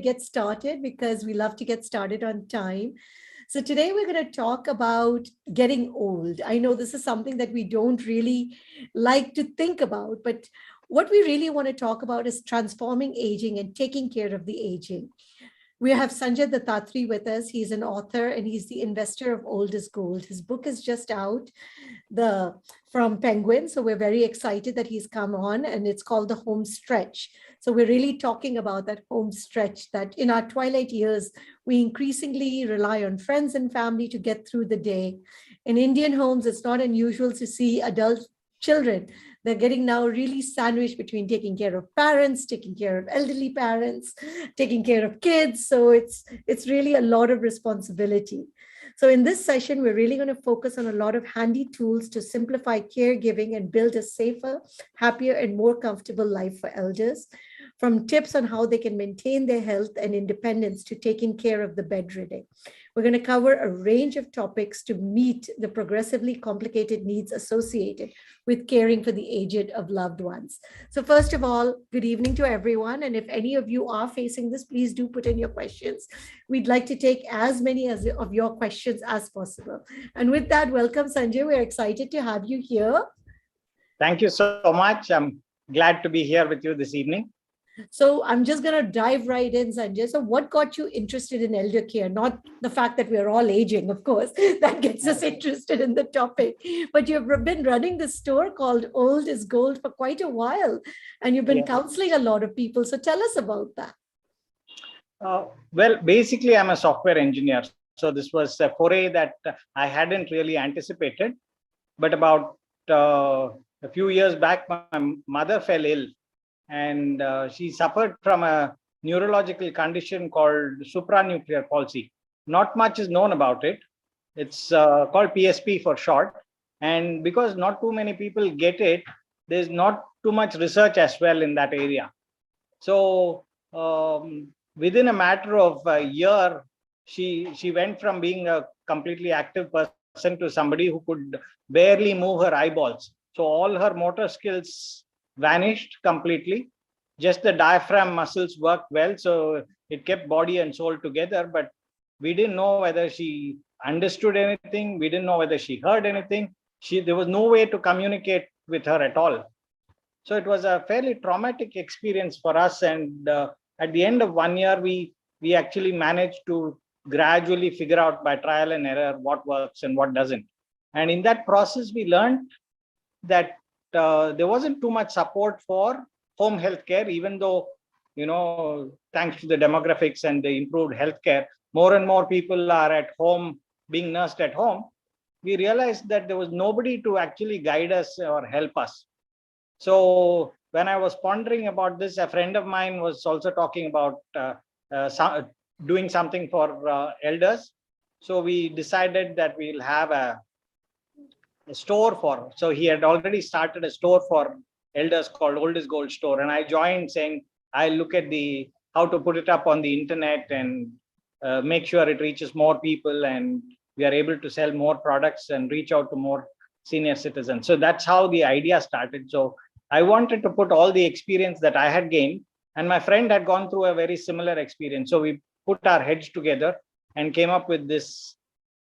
get started because we love to get started on time. So today we're going to talk about getting old. I know this is something that we don't really like to think about, but what we really want to talk about is transforming aging and taking care of the aging. We have Sanjay Dattatri with us. He's an author and he's the investor of Old is Gold. His book is just out, the from Penguin. So we're very excited that he's come on, and it's called The Home Stretch. So we're really talking about that home stretch that in our twilight years, we increasingly rely on friends and family to get through the day. In Indian homes, it's not unusual to see adult children. They're getting now really sandwiched between taking care of parents, taking care of elderly parents, taking care of kids. So it's really a lot of responsibility. So in this session, we're really going to focus on a lot of handy tools to simplify caregiving and build a safer, happier, and more comfortable life for elders, from tips on how they can maintain their health and independence to taking care of the bedridden. We're going to cover a range of topics to meet the progressively complicated needs associated with caring for the aged of loved ones. So first of all, good evening to everyone. And if any of you are facing this, please do put in your questions. We'd like to take as many of your questions as possible. And with that, welcome, Sanjay. We're excited to have you here. Thank you so much. I'm glad to be here with you this evening. So I'm just going to dive right in, Sanjay. So what got you interested in elder care? Not the fact that we're all aging, of course, that gets us interested in the topic. But you've been running this store called Old is Gold for quite a while, and you've been counseling a lot of people. So tell us about that. Well, basically, I'm a software engineer. So this was a foray that I hadn't really anticipated. But about a few years back, my mother fell ill. And she suffered from a neurological condition called supranuclear palsy. Not much is known about it. It's called PSP for short. And because not too many people get it, there's not too much research as well in that area. So within a matter of a year, she went from being a completely active person to somebody who could barely move her eyeballs. So all her motor skills vanished completely. Just the diaphragm muscles worked well, so it kept body and soul together. But we didn't know whether she understood anything. We didn't know whether she heard anything. There was no way to communicate with her at all. So it was a fairly traumatic experience for us. And at the end of 1 year, we actually managed to gradually figure out by trial and error what works and what doesn't. And in that process, we learned that there wasn't too much support for home healthcare, even though, thanks to the demographics and the improved healthcare, more and more people are at home, being nursed at home. We realized that there was nobody to actually guide us or help us. So when I was pondering about this, a friend of mine was also talking about doing something for elders. So we decided that we'll have a store for. So he had already started a store for elders called Old is Gold store. And I joined saying, I look at how to put it up on the internet and make sure it reaches more people and we are able to sell more products and reach out to more senior citizens. So that's how the idea started. So I wanted to put all the experience that I had gained, and my friend had gone through a very similar experience. So we put our heads together and came up with this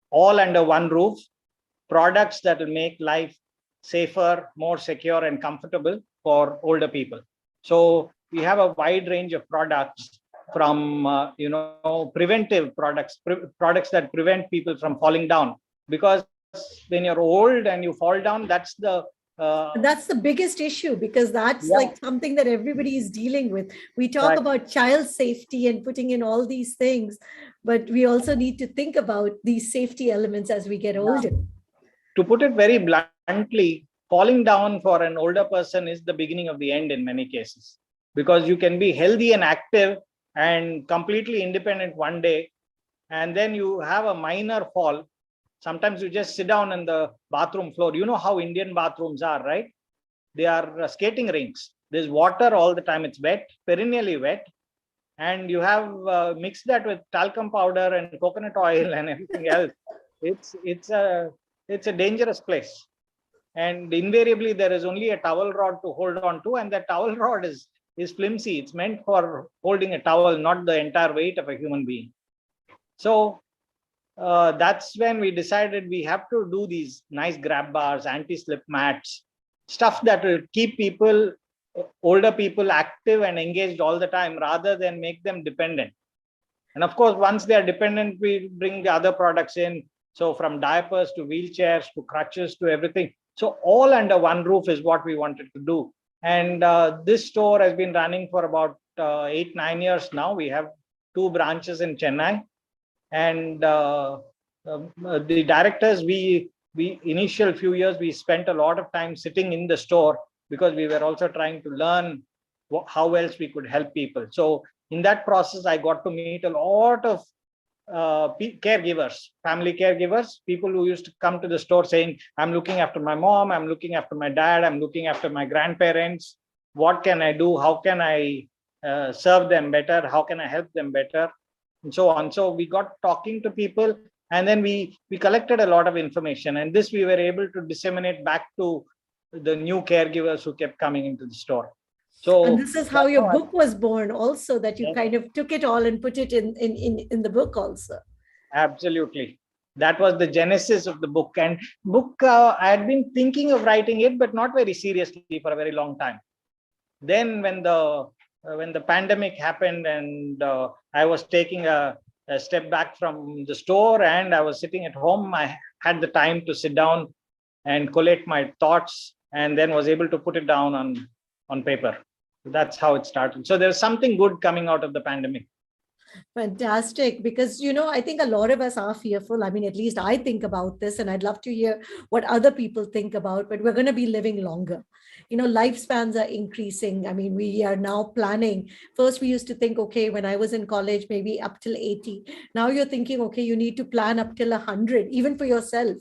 all under one roof, products that will make life safer, more secure and comfortable for older people. So we have a wide range of products from, preventive products, products that prevent people from falling down. Because when you're old and you fall down, that's the biggest issue, because that's like something that everybody is dealing with. We talk about child safety and putting in all these things, but we also need to think about these safety elements as we get older. To put it very bluntly, falling down for an older person is the beginning of the end in many cases, because you can be healthy and active and completely independent one day, and then you have a minor fall. Sometimes you just sit down on the bathroom floor. You know how Indian bathrooms are, right? They are skating rinks. There's water all the time. It's wet, perennially wet. And you have mixed that with talcum powder and coconut oil and everything else. It's a dangerous place. And invariably, there is only a towel rod to hold on to. And that towel rod is is flimsy. It's meant for holding a towel, not the entire weight of a human being. So that's when we decided we have to do these nice grab bars, anti-slip mats, stuff that will keep people, older people, active and engaged all the time rather than make them dependent. And of course, once they are dependent, we bring the other products in. So from diapers to wheelchairs to crutches to everything. So all under one roof is what we wanted to do. And this store has been running for about 8-9 years now. We have 2 branches in Chennai. And the directors, we initial few years, we spent a lot of time sitting in the store because we were also trying to learn how else we could help people. So in that process, I got to meet a lot of caregivers, family caregivers, people who used to come to the store saying, I'm looking after my mom, I'm looking after my dad, I'm looking after my grandparents. What can I do? How can I serve them better? How can I help them better? And so on. So we got talking to people, and then we collected a lot of information, and this we were able to disseminate back to the new caregivers who kept coming into the store. So And this is how your book was born also, that you kind of took it all and put it in the book also. Absolutely. That was the genesis of the book. And I had been thinking of writing it, but not very seriously for a very long time. Then when the pandemic happened and I was taking a step back from the store and I was sitting at home, I had the time to sit down and collate my thoughts, and then was able to put it down on paper. That's how it started. So there's something good coming out of the pandemic. Fantastic. Because, I think a lot of us are fearful. I mean, at least I think about this, and I'd love to hear what other people think about, but we're going to be living longer. Lifespans are increasing. I mean, we are now planning. First, we used to think, okay, when I was in college, maybe up till 80. Now you're thinking, okay, you need to plan up till 100, even for yourself.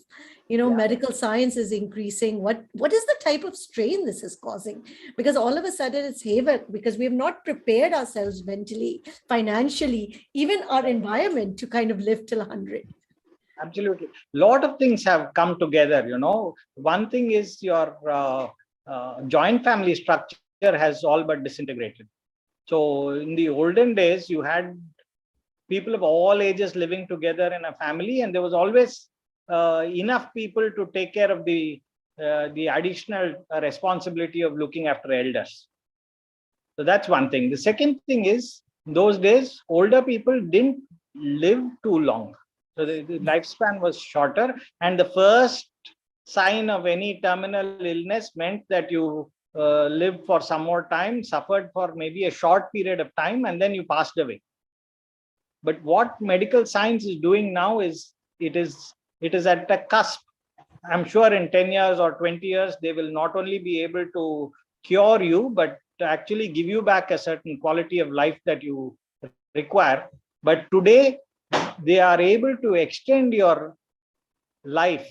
Medical science is increasing. What is the type of strain this is causing? Because all of a sudden it's havoc, because we have not prepared ourselves mentally, financially, even our environment to kind of live till 100. Absolutely. A lot of things have come together. One thing is your joint family structure has all but disintegrated. So in the olden days, you had people of all ages living together in a family, and there was always enough people to take care of the additional responsibility of looking after elders. So that's one thing. The second thing is, in those days, older people didn't live too long. So the lifespan was shorter, and the first sign of any terminal illness meant that you lived for some more time, suffered for maybe a short period of time, and then you passed away. But what medical science is doing now is it is at the cusp. I'm sure in 10 years or 20 years, they will not only be able to cure you, but to actually give you back a certain quality of life that you require. But today, they are able to extend your life,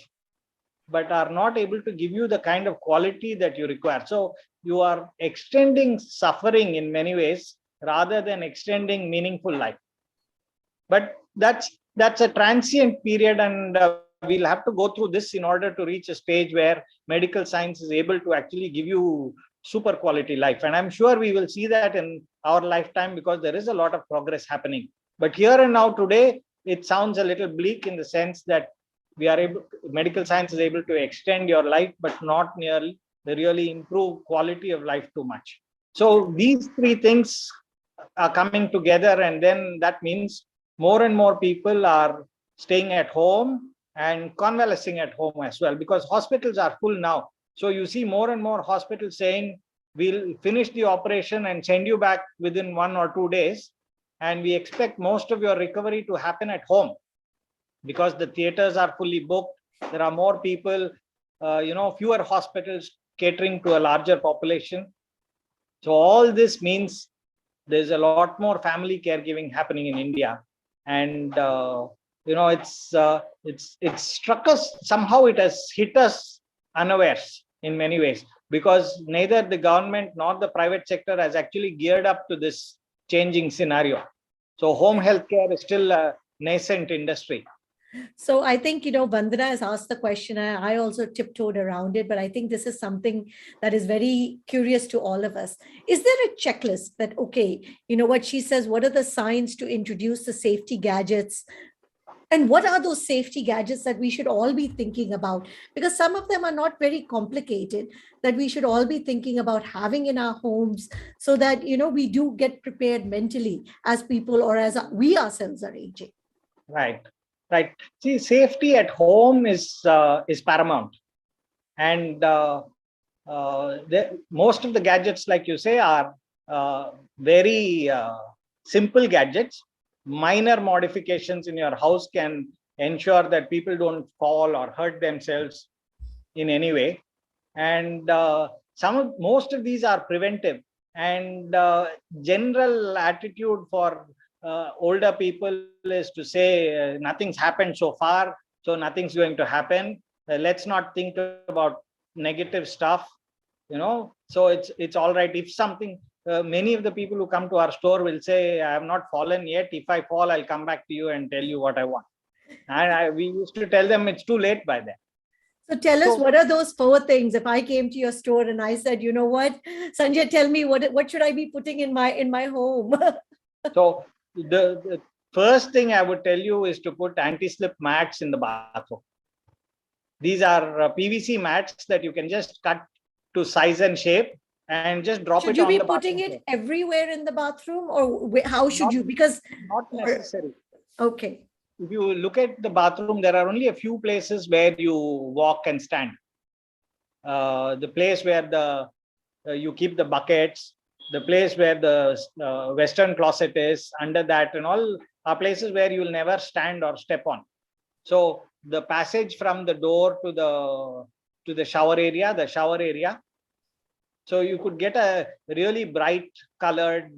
but are not able to give you the kind of quality that you require. So you are extending suffering in many ways rather than extending meaningful life. But that's a transient period, and we'll have to go through this in order to reach a stage where medical science is able to actually give you super quality life. And I'm sure we will see that in our lifetime, because there is a lot of progress happening. But here and now today, it sounds a little bleak in the sense that medical science is able to extend your life, but not really improve quality of life too much. So these three things are coming together, and then that means more and more people are staying at home and convalescing at home as well, because hospitals are full now. So you see more and more hospitals saying, we'll finish the operation and send you back within 1 or 2 days. And we expect most of your recovery to happen at home, because the theaters are fully booked. There are more people, fewer hospitals catering to a larger population. So all this means there's a lot more family caregiving happening in India. And it's struck us somehow. It has hit us unawares in many ways, because neither the government nor the private sector has actually geared up to this changing scenario. So home healthcare is still a nascent industry. So I think, Vandana has asked the question, and I also tiptoed around it, but I think this is something that is very curious to all of us. Is there a checklist that, okay, what she says, what are the signs to introduce the safety gadgets? And what are those safety gadgets that we should all be thinking about? Because some of them are not very complicated, that we should all be thinking about having in our homes so that, we do get prepared mentally as people or as we ourselves are aging. Right, right. See, safety at home is paramount, and most of the gadgets, like you say, are very simple gadgets. Minor modifications in your house can ensure that people don't fall or hurt themselves in any way. And most of these are preventive. And general attitude for older people is to say nothing's happened so far, so nothing's going to happen. Let's not think about negative stuff. So it's all right if something. Many of the people who come to our store will say, I have not fallen yet. If I fall, I'll come back to you and tell you what I want. And we used to tell them it's too late by then. So tell us, So what are those 4 things? If I came to your store and I said, you know what, Sanjay, tell me what should I be putting in my home? So the first thing I would tell you is to put anti-slip mats in the bathroom. These are PVC mats that you can just cut to size and shape and just drop Should it you on be the putting bathroom it floor. everywhere in the bathroom, or how should Not, you? Because not necessary. okay. If you look at the bathroom, there are only a few places where you walk and stand. The place where you keep the buckets, the place where the western closet is, under that and all are places where you will never stand or step on. So the passage from the door to the shower area. So you could get a really bright colored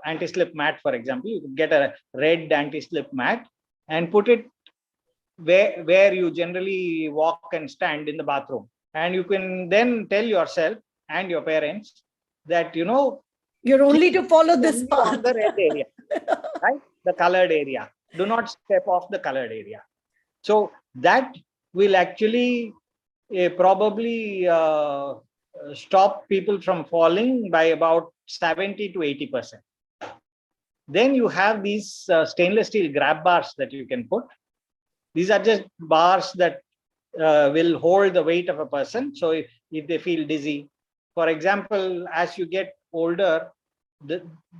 anti-slip mat, for example. You could get a red anti-slip mat and put it where you generally walk and stand in the bathroom. And you can then tell yourself and your parents that, You're only keep to follow this only on path. the red area, right? The colored area. Do not step off the colored area. So that will actually probably stop people from falling by about 70 to 80%. Then you have these stainless steel grab bars that you can put. These are just bars that will hold the weight of a person. So if they feel dizzy, for example, as you get older,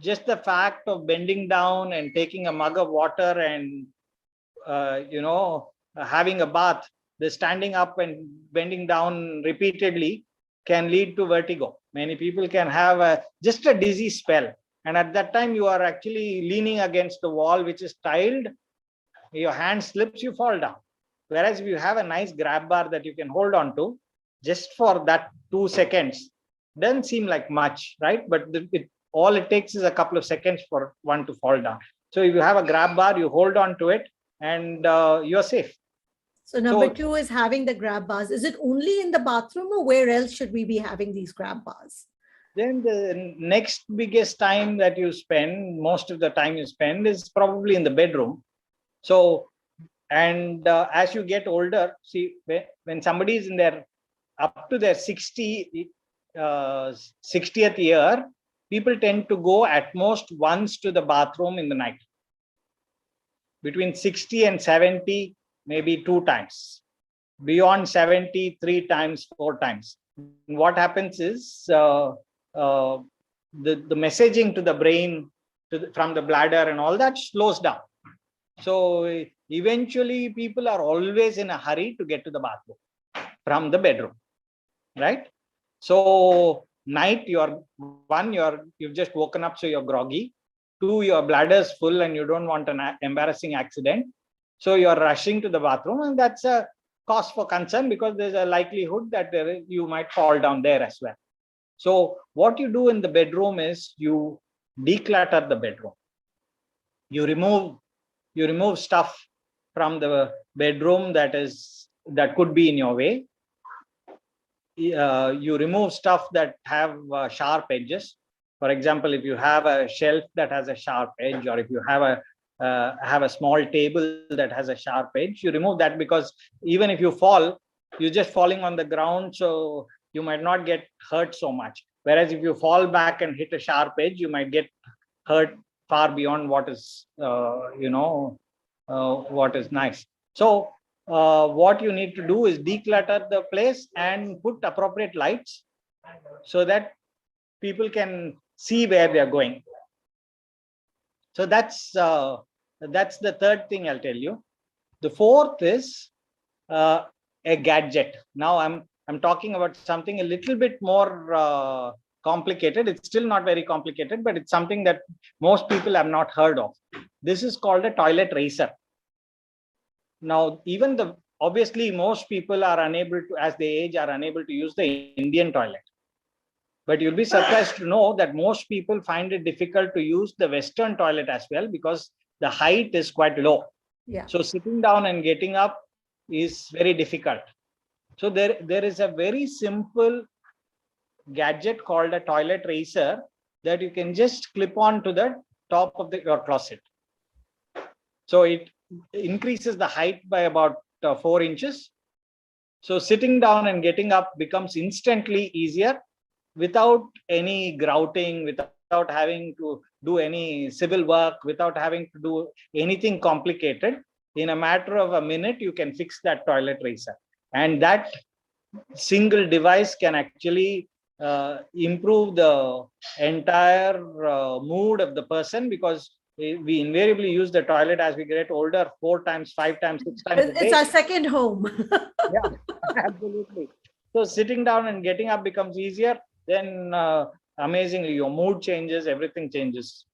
just the fact of bending down and taking a mug of water and having a bath, the standing up and bending down repeatedly can lead to vertigo. Many people can have just a dizzy spell, and at that time you are actually leaning against the wall, which is tiled. Your hand slips, you fall down. Whereas if you have a nice grab bar that you can hold on to, just for that 2 seconds, doesn't seem like much, right? But all it takes is a couple of seconds for one to fall down. So if you have a grab bar, you hold on to it, and you're safe. So number 2 is having the grab bars. Is it only in the bathroom, or where else should we be having these grab bars? Then the next biggest time that you spend, most of the time you spend, is probably in the bedroom. So, and as you get older, see, when somebody is in their up to their 60th year, people tend to go at most once to the bathroom in the night. Between 60 and 70, maybe 2 times. Beyond 70, 3 times, 4 times. And what happens is the messaging to the brain from the bladder and all that slows down. So eventually people are always in a hurry to get to the bathroom from the bedroom, right? So night, you've just woken up, so you're groggy. 2, your bladder's full and you don't want an embarrassing accident. So you're rushing to the bathroom, and that's a cause for concern because there's a likelihood that you might fall down there as well. So what you do in the bedroom is you declutter the bedroom. You remove stuff from the bedroom that could be in your way. You remove stuff that have sharp edges. For example, if you have a shelf that has a sharp edge, or if you have a have a small table that has a sharp edge. You remove that because even if you fall, you're just falling on the ground, so you might not get hurt so much. Whereas if you fall back and hit a sharp edge, you might get hurt far beyond what is, what is nice. So what you need to do is declutter the place and put appropriate lights so that people can see where they are going. So that's the third thing I'll tell you. The fourth is a gadget. Now I'm talking about something a little bit more complicated. It's still not very complicated, but it's something that most people have not heard of. This is called a toilet racer. Now, obviously most people are unable to, as they age, are unable to use the Indian toilet. But you'll be surprised to know that most people find it difficult to use the Western toilet as well, because the height is quite low. Yeah. So sitting down and getting up is very difficult. So there is a very simple gadget called a toilet racer that you can just clip on to the top of your closet. So it increases the height by about 4 inches. So sitting down and getting up becomes instantly easier without any grouting, without having to do any civil work, without having to do anything complicated. In a matter of a minute, you can fix that toilet racer. And that single device can actually improve the entire mood of the person, because we invariably use the toilet as we get older 4 times, 5 times, 6 times a day. It's our second home. Yeah, absolutely. So sitting down and getting up becomes easier. Then amazingly, your mood changes, everything changes.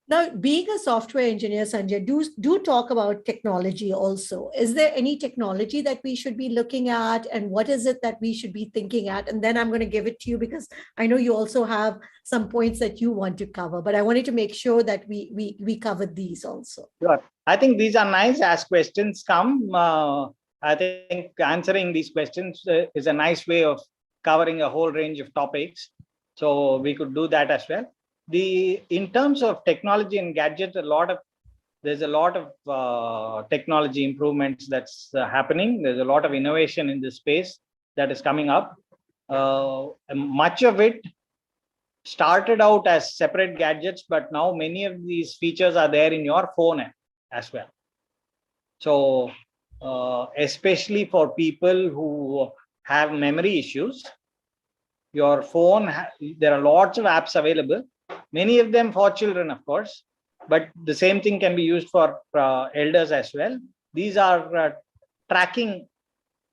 Now, being a software engineer, Sanjay, do talk about technology also. Is there any technology that we should be looking at, and what is it that we should be thinking at? And then I'm going to give it to you, because I know you also have some points that you want to cover, but I wanted to make sure that we covered these also. Sure. I think these are nice as questions come. I think answering these questions is a nice way of covering a whole range of topics. So we could do that as well. In terms of technology and gadgets, there's a lot of technology improvements that's happening. There's a lot of innovation in this space that is coming up. Much of it started out as separate gadgets, but now many of these features are there in your phone as well. So especially for people who have memory issues, your phone, there are lots of apps available, many of them for children, of course, but the same thing can be used for elders as well. These are tracking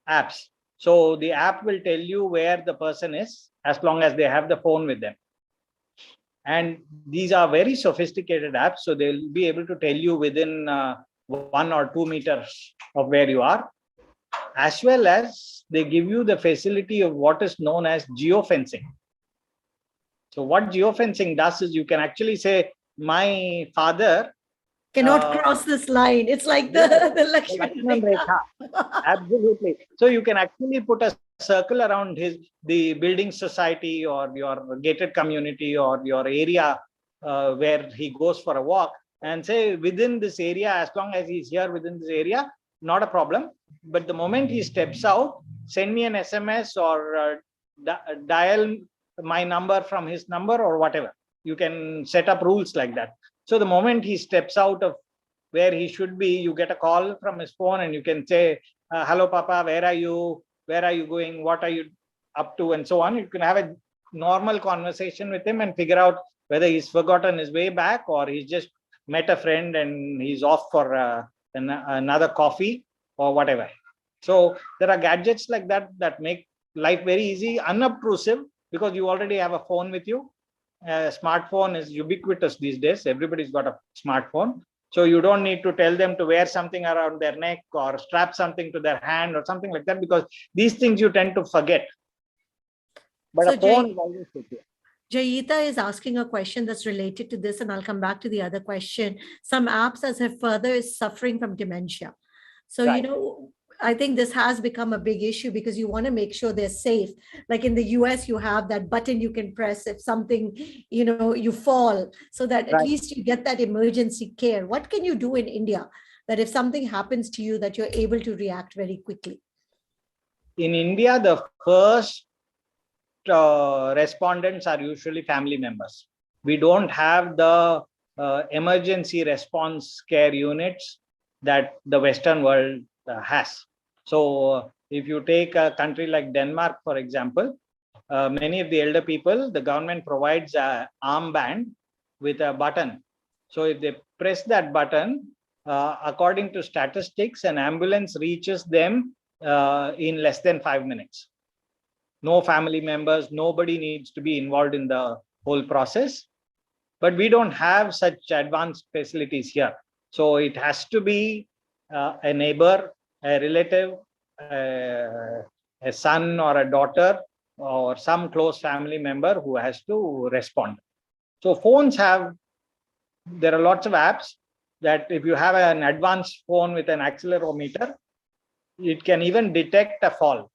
apps. So the app will tell you where the person is as long as they have the phone with them. And these are very sophisticated apps, so they'll be able to tell you within 1 or 2 meters of where you are, as well as they give you the facility of what is known as geofencing. So what geofencing does is you can actually say, my father cannot cross this line. It's like the Lakshman Rekha. Absolutely. So you can actually put a circle around the building society or your gated community or your area where he goes for a walk, and say, within this area, as long as he's here within this area, not a problem. But the moment he steps out, send me an SMS or dial my number from his number or whatever. You can set up rules like that. So the moment he steps out of where he should be, you get a call from his phone and you can say, hello, Papa, where are you? Where are you going? What are you up to? And so on. You can have a normal conversation with him and figure out whether he's forgotten his way back or he's just met a friend and he's off for another coffee or whatever. So there are gadgets like that that make life very easy, unobtrusive, because you already have a phone with you. A smartphone is ubiquitous these days. Everybody's got a smartphone. So you don't need to tell them to wear something around their neck or strap something to their hand or something like that, because these things you tend to forget. But so a phone is always with you. Jayita is asking a question that's related to this, and I'll come back to the other question. Some apps, as her father is suffering from dementia. So, right, I think this has become a big issue because you want to make sure they're safe. Like in the US, you have that button you can press if something, you fall, so that at Right. least you get that emergency care. What can you do in India that if something happens to you, that you're able to react very quickly? In India, the first respondents are usually family members. We don't have the emergency response care units that the Western world has. So, if you take a country like Denmark, for example, many of the elder people, the government provides a armband with a button. So, if they press that button, according to statistics, an ambulance reaches them in less than 5 minutes. No family members, nobody needs to be involved in the whole process. But we don't have such advanced facilities here. So it has to be a neighbor, a relative, a son or a daughter, or some close family member who has to respond. So there are lots of apps that if you have an advanced phone with an accelerometer, it can even detect a fall.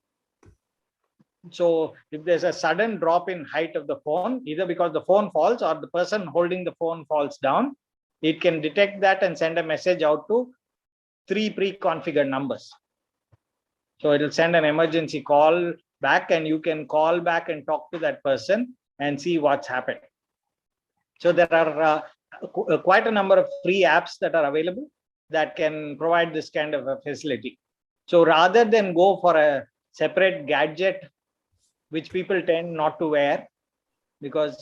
So if there's a sudden drop in height of the phone, either because the phone falls or the person holding the phone falls down, it can detect that and send a message out to 3 pre-configured numbers. So it'll send an emergency call back, and you can call back and talk to that person and see what's happened. So there are quite a number of free apps that are available that can provide this kind of a facility. So rather than go for a separate gadget, which people tend not to wear, because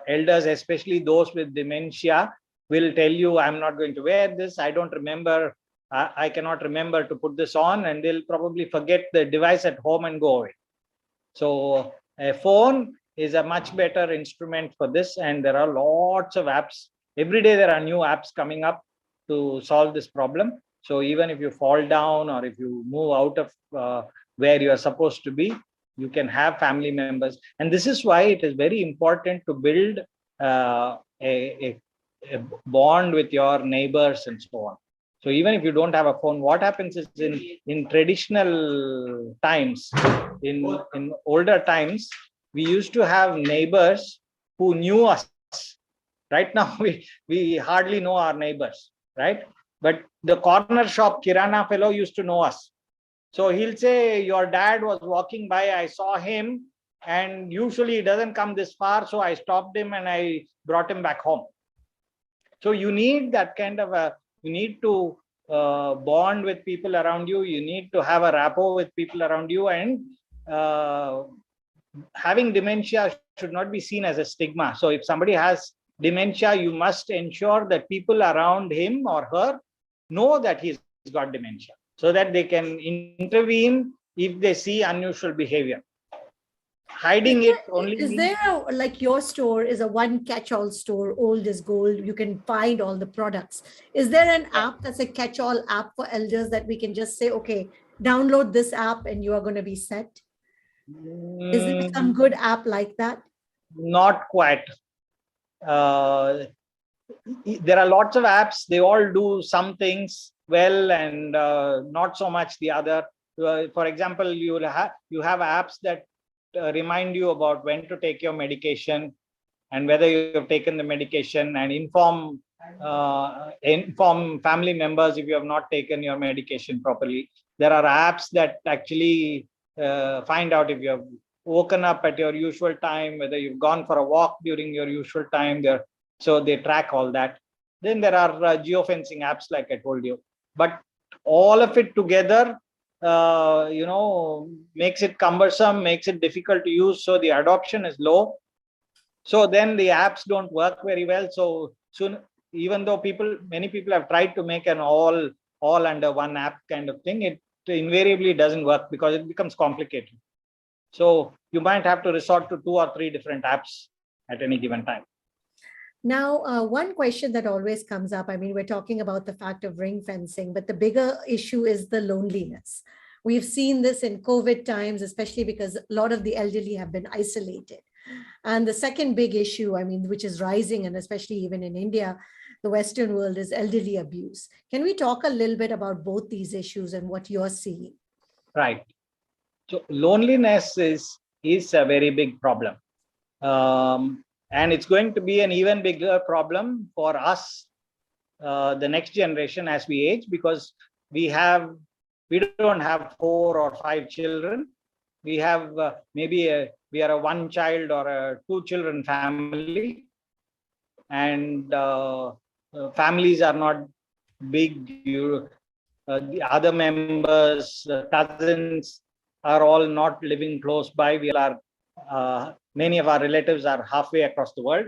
elders, especially those with dementia, will tell you, I'm not going to wear this. I don't remember. I cannot remember to put this on, and they'll probably forget the device at home and go away. So a phone is a much better instrument for this. And there are lots of apps. Every day there are new apps coming up to solve this problem. So even if you fall down or if you move out of where you are supposed to be, you can have family members. And this is why it is very important to build a bond with your neighbors and so on. So even if you don't have a phone, what happens is in traditional times, in older times, we used to have neighbors who knew us. Right now, we hardly know our neighbors, right? But the corner shop Kirana fellow used to know us. So he'll say, your dad was walking by, I saw him, and usually he doesn't come this far, so I stopped him and I brought him back home. So you need that kind of you need to bond with people around you. You need to have a rapport with people around you. And having dementia should not be seen as a stigma. So if somebody has dementia, you must ensure that people around him or her know that he's got dementia, so that they can intervene if they see unusual behavior. Hiding it only Is means, there like your store is a one catch-all store, old is gold, you can find all the products. Is there an app that's a catch-all app for elders that we can just say, okay, download this app and you are going to be set? Is there some good app like that? not quite. There are lots of apps. They all do some things well and not so much the other. For example, you have apps that remind you about when to take your medication and whether you have taken the medication, and inform family members if you have not taken your medication properly. There are apps that actually find out if you have woken up at your usual time, whether you've gone for a walk during your usual time. So they track all that. Then there are geofencing apps, like I told you. But all of it together, makes it cumbersome, makes it difficult to use. So the adoption is low. So then the apps don't work very well. So soon, even though many people have tried to make an all under one app kind of thing, it invariably doesn't work because it becomes complicated. So you might have to resort to 2 or 3 different apps at any given time. Now, one question that always comes up, I mean, we're talking about the fact of ring fencing, but the bigger issue is the loneliness. We've seen this in COVID times, especially because a lot of the elderly have been isolated. And the second big issue, I mean, which is rising, and especially even in India, the Western world, is elderly abuse. Can we talk a little bit about both these issues and what you're seeing? Right. So loneliness is a very big problem, and it's going to be an even bigger problem for us, the next generation, as we age, because we don't have 4 or 5 children. We have we are a one child or a two children family, and families are not big. The other members, cousins, are all not living close by. Many of our relatives are halfway across the world.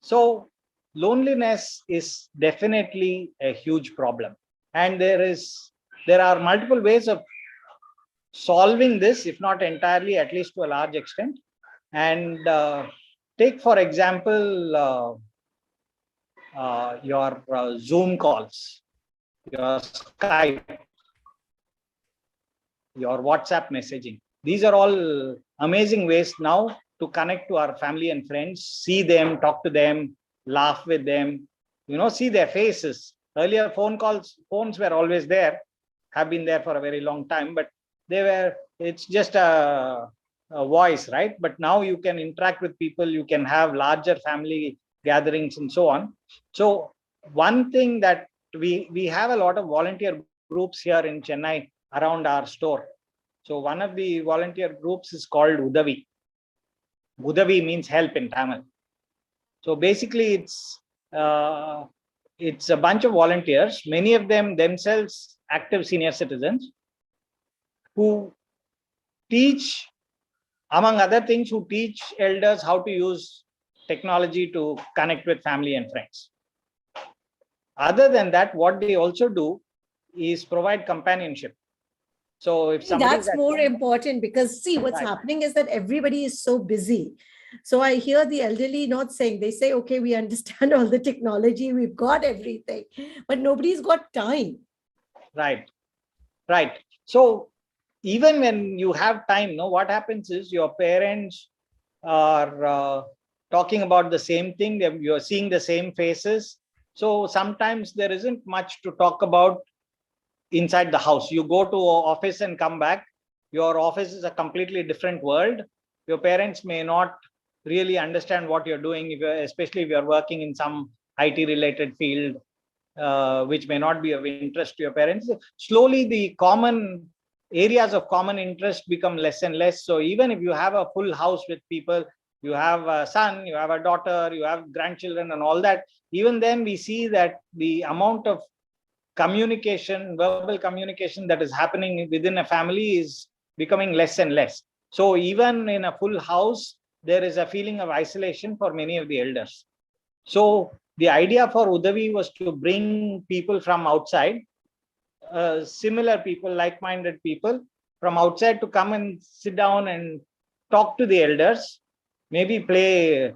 So loneliness is definitely a huge problem, and there are multiple ways of solving this, if not entirely, at least to a large extent. And take, for example, your Zoom calls, your Skype, your WhatsApp messaging. These are all amazing ways now to connect to our family and friends, see them, talk to them, laugh with them, see their faces. Earlier, phones were always there, have been there for a very long time, but it's just a voice, right? But now you can interact with people, you can have larger family gatherings and so on. So one thing that we have a lot of volunteer groups here in Chennai around our store. So one of the volunteer groups is called Udavi. Udavi means help in Tamil. So basically it's a bunch of volunteers, many of them themselves active senior citizens, who teach, among other things, who teach elders how to use technology to connect with family and friends. Other than that, what they also do is provide companionship. So if somebody That's more important, because see, what's happening is that everybody is so busy. So I hear the elderly not saying, they say, okay, we understand all the technology, we've got everything, but nobody's got time. Right. So even when you have time, what happens is your parents are talking about the same thing. You're seeing the same faces. So sometimes there isn't much to talk about inside the house. You go to office and come back. Your office is a completely different world. Your parents may not really understand what you're doing, especially if you're working in some IT related field, which may not be of interest to your parents. Slowly, the common areas of common interest become less and less. So even if you have a full house with people, you have a son, you have a daughter, you have grandchildren and all that, even then we see that the amount of communication, verbal communication, that is happening within a family is becoming less and less. So even in a full house, there is a feeling of isolation for many of the elders. So the idea for Udavi was to bring people from outside, similar people, like-minded people from outside, to come and sit down and talk to the elders, maybe play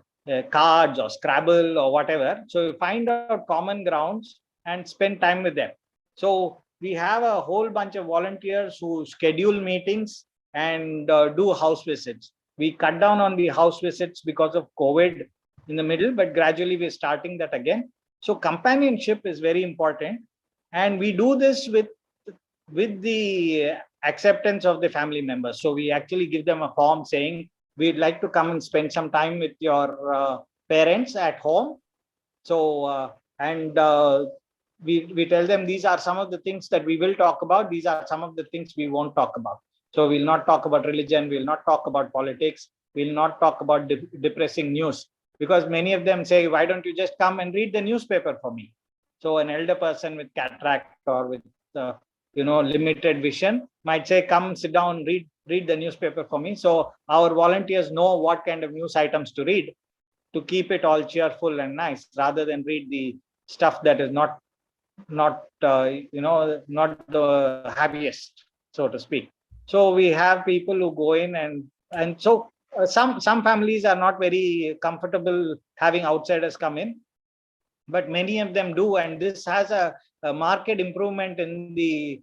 cards or Scrabble or whatever. So find out common grounds and spend time with them. So we have a whole bunch of volunteers who schedule meetings and do house visits. We cut down on the house visits because of COVID in the middle, but gradually we're starting that again. So companionship is very important, and we do this with the acceptance of the family members. So we actually give them a form saying, we'd like to come and spend some time with your parents at home. So we tell them, these are some of the things that we will talk about, these are some of the things we won't talk about. So we'll not talk about religion, we'll not talk about politics, we'll not talk about depressing news, because many of them say, why don't you just come and read the newspaper for me? So an elder person with cataract or with limited vision might say, come sit down, read the newspaper for me. So our volunteers know what kind of news items to read to keep it all cheerful and nice, rather than read the stuff that is not the happiest, so to speak. So we have people who go in, and so some families are not very comfortable having outsiders come in, but many of them do, and this has a marked improvement in the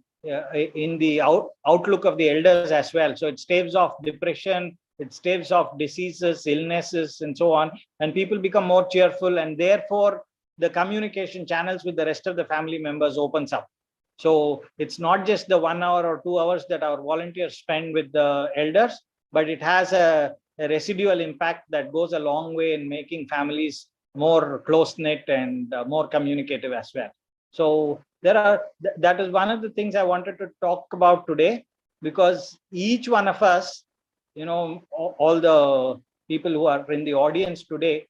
outlook of the elders as well. So it staves off depression, it staves off diseases, illnesses, and so on, and people become more cheerful, and therefore the communication channels with the rest of the family members opens up. So it's not just the 1 hour or 2 hours that our volunteers spend with the elders, but it has a residual impact that goes a long way in making families more close knit and more communicative as well. So that is one of the things I wanted to talk about today, because each one of us, all the people who are in the audience today,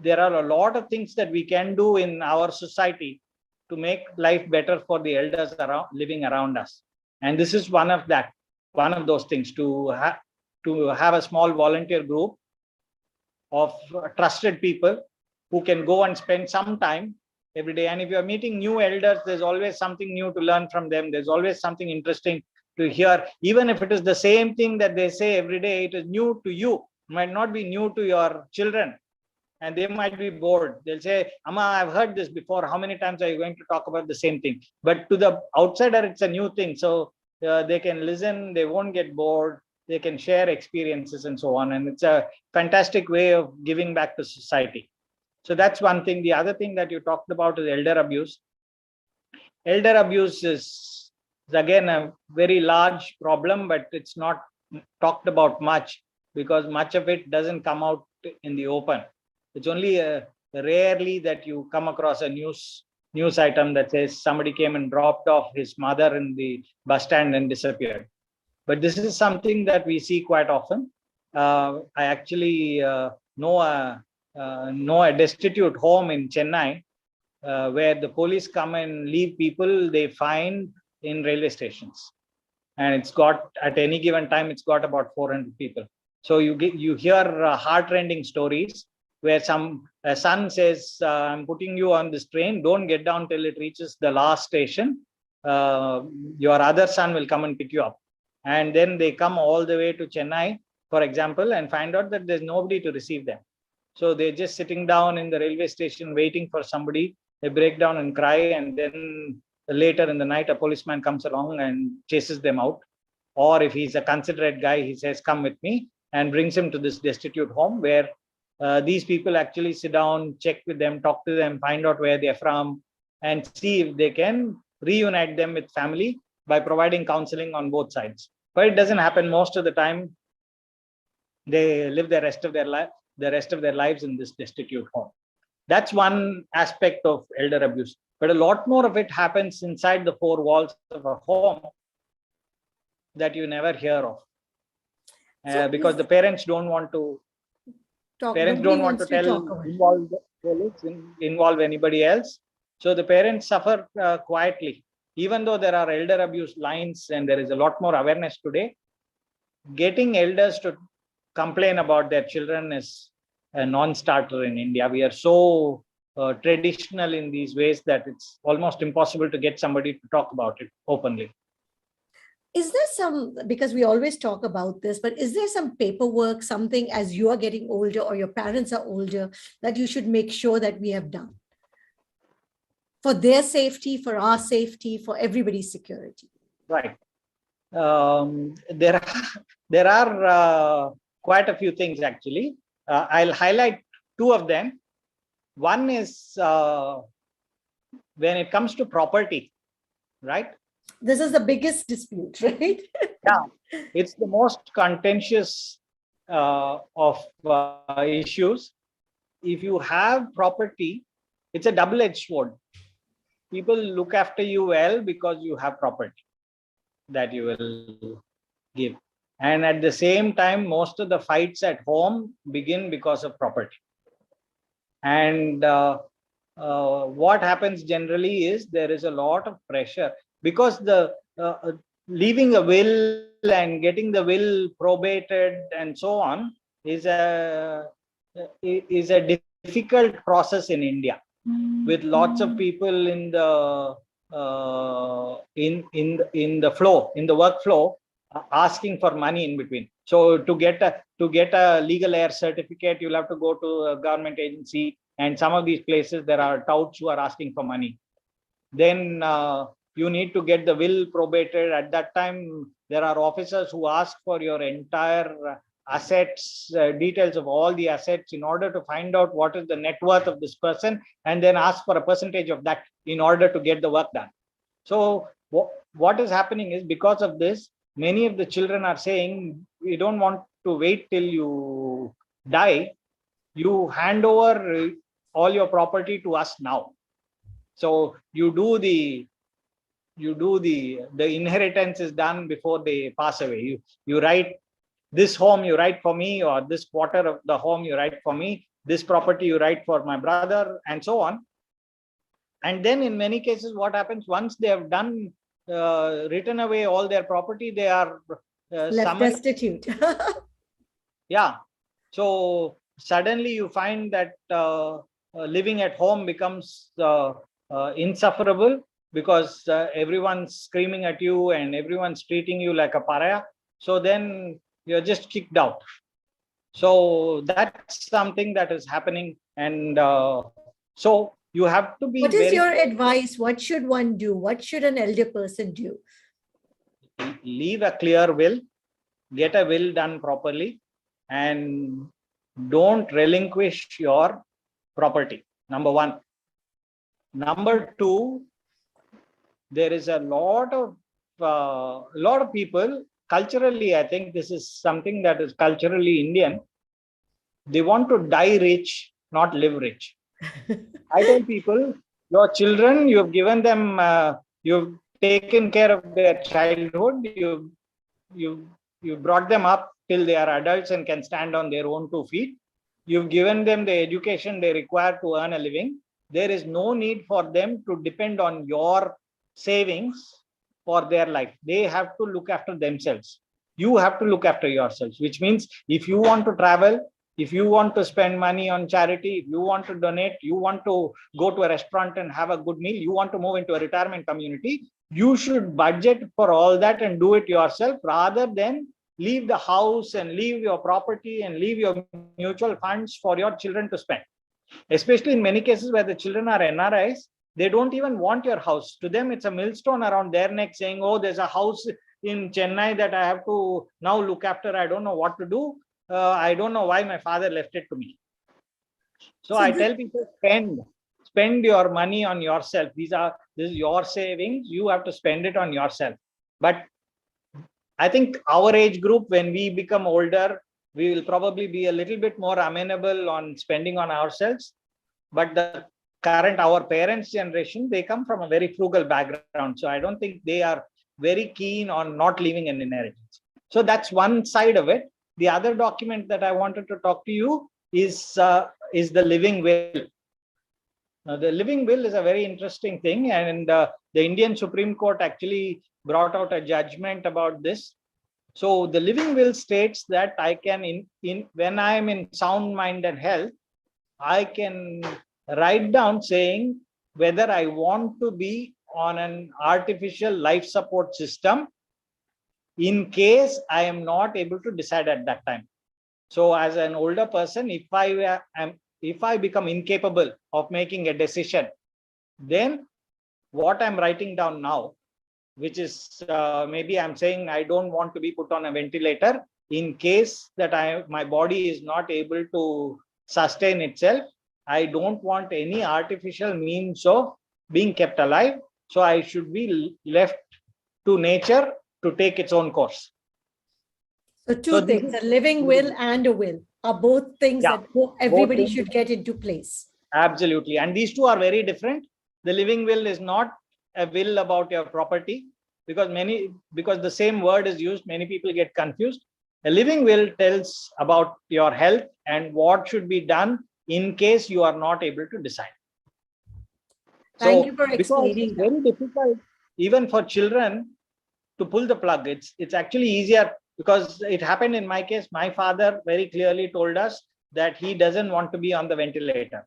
there are a lot of things that we can do in our society to make life better for the elders living around us. And this is one of those things, to have a small volunteer group of trusted people who can go and spend some time every day. And if you're meeting new elders, there's always something new to learn from them. There's always something interesting to hear. Even if it is the same thing that they say every day, it is new to you. It might not be new to your children. And they might be bored. They'll say, Amma, I've heard this before. How many times are you going to talk about the same thing? But to the outsider, it's a new thing. So they can listen, they won't get bored, they can share experiences and so on. And it's a fantastic way of giving back to society. So that's one thing. The other thing that you talked about is elder abuse. Elder abuse is again a very large problem, but it's not talked about much because much of it doesn't come out in the open. It's only rarely that you come across a news item that says somebody came and dropped off his mother in the bus stand and disappeared. But this is something that we see quite often. I actually know a destitute home in Chennai where the police come and leave people they find in railway stations. And it's got, at any given time, it's got about 400 people. So you hear heart-rending stories where a son says, I'm putting you on this train, don't get down till it reaches the last station. Your other son will come and pick you up. And then they come all the way to Chennai, for example, and find out that there's nobody to receive them. So they're just sitting down in the railway station waiting for somebody. They break down and cry, and then later in the night, a policeman comes along and chases them out. Or if he's a considerate guy, he says, come with me, and brings him to this destitute home where these people actually sit down, check with them, talk to them, find out where they're from, and see if they can reunite them with family by providing counseling on both sides. But it doesn't happen most of the time. They live the rest of their lives in this destitute home. That's one aspect of elder abuse. But a lot more of it happens inside the four walls of a home that you never hear of. Because the parents don't want to involve anybody else. So the parents suffer quietly. Even though there are elder abuse lines and there is a lot more awareness today, getting elders to complain about their children is a non-starter in India. We are so traditional in these ways that it's almost impossible to get somebody to talk about it openly. Is there because we always talk about this, but is there some paperwork, something as you are getting older or your parents are older, that you should make sure that we have done for their safety, for our safety, for everybody's security? Right. There are quite a few things actually. I'll highlight two of them. One is when it comes to property, right? This is the biggest dispute, right? Yeah, it's the most contentious of issues. If you have property, it's a double-edged sword. People look after you well because you have property that you will give. And at the same time, most of the fights at home begin because of property. And what happens generally is there is a lot of pressure because the leaving a will and getting the will probated and so on is a difficult process in India, with lots of people in the workflow asking for money in between. So to get a legal heir certificate, you'll have to go to a government agency, and some of these places there are touts who are asking for money. Then you need to get the will probated. At that time, there are officers who ask for your entire assets, details of all the assets, in order to find out what is the net worth of this person, and then ask for a percentage of that in order to get the work done. So what is happening is, because of this, many of the children are saying, we don't want to wait till you die. You hand over all your property to us now. So the inheritance is done before they pass away. You write, this home you write for me, or this quarter of the home you write for me, this property you write for my brother, and so on. And then in many cases, what happens, once they have done written away all their property, they are Left summoned. destitute. Yeah. So suddenly you find that living at home becomes insufferable, because everyone's screaming at you and everyone's treating you like a pariah. So then you're just kicked out. So that's something that is happening. And so you have to be What is very your advice? What should one do? What should an elder person do? leave a clear will, get a will done properly, and don't relinquish your property. Number one. Number two, there is a lot of people culturally. I think this is something that is culturally Indian. They want to die rich, not live rich. I tell people, your children, you've given them, you've taken care of their childhood, you brought them up till they are adults and can stand on their own 2 feet. You've given them the education they require to earn a living. There is no need for them to depend on your savings for their life. They have to look after themselves. You have to look after yourselves, which means if you want to travel, if you want to spend money on charity, if you want to donate, you want to go to a restaurant and have a good meal, you want to move into a retirement community, you should budget for all that and do it yourself, rather than leave the house and leave your property and leave your mutual funds for your children to spend. Especially in many cases where the children are NRIs, they don't even want your house. To them, it's a millstone around their neck saying, oh, there's a house in Chennai that I have to now look after. I don't know what to do. I don't know why my father left it to me. So So I this, tell people, spend your money on yourself. This is your savings. You have to spend it on yourself. But I think our age group, when we become older, we will probably be a little bit more amenable on spending on ourselves. But the current, our parents' generation, they come from a very frugal background. So I don't think they are very keen on not leaving an inheritance. So that's one side of it. The other document that I wanted to talk to you is the living will. Now, the living will is a very interesting thing, and the Indian Supreme Court actually brought out a judgment about this. So the living will states that I can, when I am in sound mind and health, I can write down saying whether I want to be on an artificial life support system in case I am not able to decide at that time. So as an older person, if I become incapable of making a decision, then what I'm writing down now, which is maybe I'm saying I don't want to be put on a ventilator in case that my body is not able to sustain itself. I don't want any artificial means of being kept alive. So I should be left to nature to take its own course. so two things, a living will and a will are both things Yeah, that everybody should get into place. absolutely. And these two are very different. The living will is not a will about your property, because the same word is used, many people get confused. A living will tells about your health and what should be done in case you are not able to decide. Thank So you for because explaining it's that. very difficult even for children to pull the plug, it's actually easier, because it happened in my case. My father very clearly told us that he doesn't want to be on the ventilator.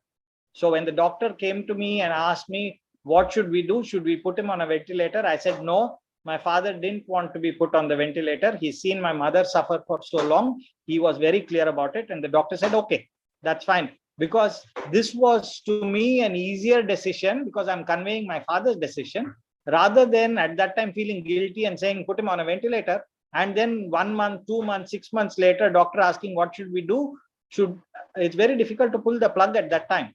So when the doctor came to me and asked me, what should we do? Should we put him on a ventilator? I said, no, my father didn't want to be put on the ventilator. He's seen my mother suffer for so long. He was very clear about it. And the doctor said, okay, that's fine. Because this was to me an easier decision, because I'm conveying my father's decision, rather than at that time feeling guilty and saying, put him on a ventilator. And then 1 month, 2 months, 6 months later, doctor asking, what should we do? It's very difficult to pull the plug at that time.